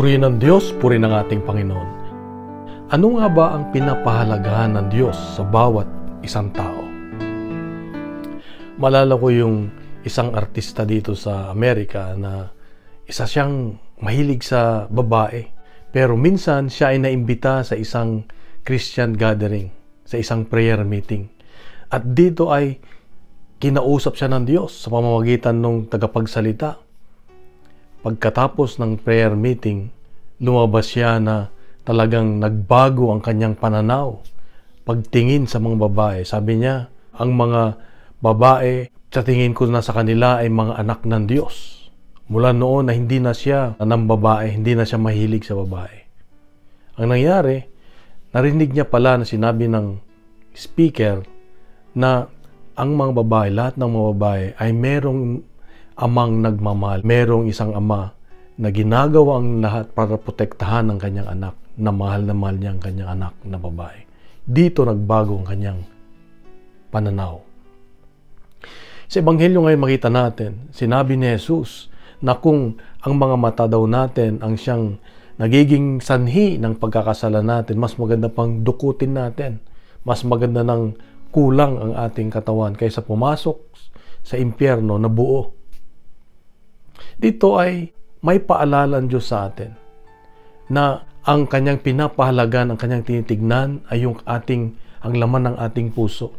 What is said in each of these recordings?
Purihin ng Diyos, purihin ng ating Panginoon. Ano nga ba ang pinapahalagahan ng Diyos sa bawat isang tao? Malala ko yung isang artista dito sa Amerika na isa siyang mahilig sa babae. Pero minsan siya ay naimbita sa isang Christian gathering, sa isang prayer meeting. At dito ay kinausap siya ng Diyos sa pamamagitan ng tagapagsalita. Pagkatapos ng prayer meeting, lumabas siya na talagang nagbago ang kanyang pananaw. Pagtingin sa mga babae, sabi niya, ang mga babae, sa tingin ko na sa kanila ay mga anak ng Diyos. Mula noon na hindi na siya ng babae, hindi na siya mahilig sa babae. Ang nangyari, narinig niya pala na sinabi ng speaker na ang mga babae, lahat ng mga babae ay merong amang nagmamahal. Merong isang ama na ginagawa ang lahat para protektahan ang kanyang anak, na mahal niya ang kanyang anak na babae. Dito nagbago ang kanyang pananaw. Sa Ebanghelyo ngayon makita natin, sinabi ni Jesus na kung ang mga mata daw natin ang siyang nagiging sanhi ng pagkakasala natin, mas maganda pang dukutin natin. Mas maganda ng kulang ang ating katawan kaysa pumasok sa impyerno na buo. Dito ay may paalala ang Diyos sa atin na ang kanyang pinapahalagan, ang kanyang tinitignan ay ang laman ng ating puso.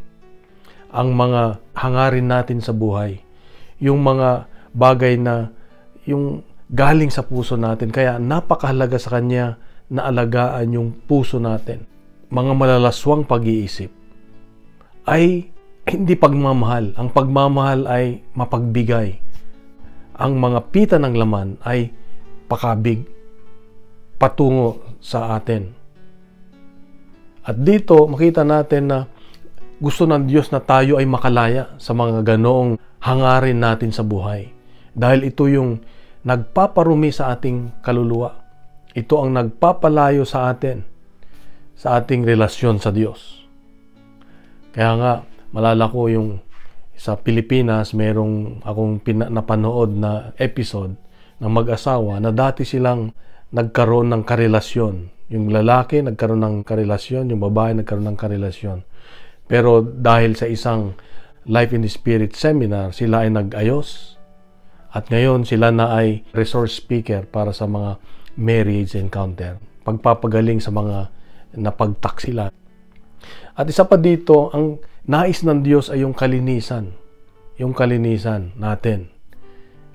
Ang mga hangarin natin sa buhay, yung mga bagay na yung galing sa puso natin. Kaya napakahalaga sa kanya na alagaan yung puso natin. Mga malalaswang pag-iisip ay hindi pagmamahal. Ang pagmamahal ay mapagbigay. Ang mga pita ng laman ay pakabig patungo sa atin. At dito makita natin na gusto ng Diyos na tayo ay makalaya sa mga ganoong hangarin natin sa buhay. Dahil ito yung nagpaparumi sa ating kaluluwa. Ito ang nagpapalayo sa atin, sa ating relasyon sa Diyos. Kaya nga, malala ko yung sa Pilipinas, merong akong napanood na episode ng mag-asawa na dati silang nagkaroon ng karelasyon. Yung lalaki nagkaroon ng karelasyon, yung babae nagkaroon ng karelasyon. Pero dahil sa isang Life in the Spirit seminar, sila ay nag-ayos. At ngayon sila na ay resource speaker para sa mga marriage encounter. Pagpapagaling sa mga napagtaksila. At isa pa dito, ang nais ng Diyos ay yung kalinisan. Yung kalinisan natin.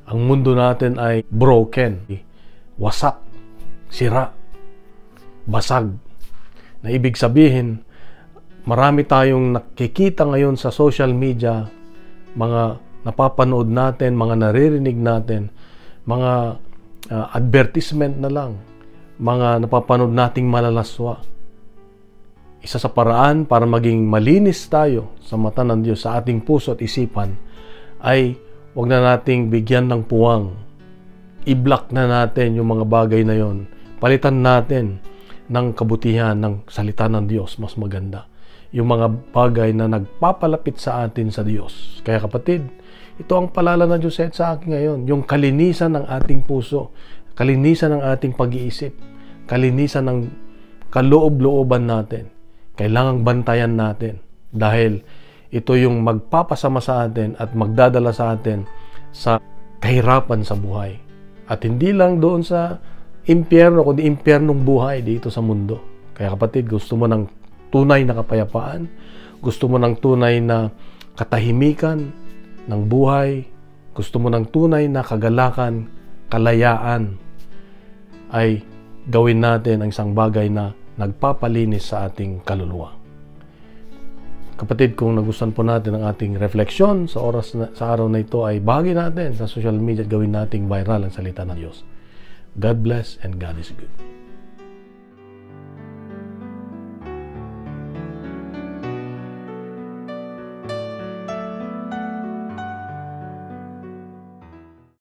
Ang mundo natin ay broken. Wasak. Sira. Basag. Na ibig sabihin, marami tayong nakikita ngayon sa social media, mga napapanood natin, mga naririnig natin, mga advertisement na lang, mga napapanood nating malalaswa. Isa sa paraan para maging malinis tayo sa mata ng Diyos, sa ating puso at isipan, ay huwag na nating bigyan ng puwang. I-block na natin yung mga bagay na yon. Palitan natin ng kabutihan ng salita ng Diyos, mas maganda. Yung mga bagay na nagpapalapit sa atin sa Diyos. Kaya kapatid, ito ang paalala ng Diyos sa akin ngayon. Yung kalinisan ng ating puso, kalinisan ng ating pag-iisip, kalinisan ng kaloob-looban natin. Kailangang bantayan natin dahil ito yung magpapasama sa atin at magdadala sa atin sa kahirapan sa buhay. At hindi lang doon sa impyerno, kundi impyernong buhay dito sa mundo. Kaya kapatid, gusto mo ng tunay na kapayapaan, gusto mo ng tunay na katahimikan ng buhay, gusto mo ng tunay na kagalakan, kalayaan, ay gawin natin ang isang bagay na nagpapalinis sa ating kaluluwa. Kapatid, kung nagustuhan po natin ang ating refleksyon sa araw na ito, ay bahagi natin sa social media at gawin nating viral ang salita ng Diyos. God bless and God is good.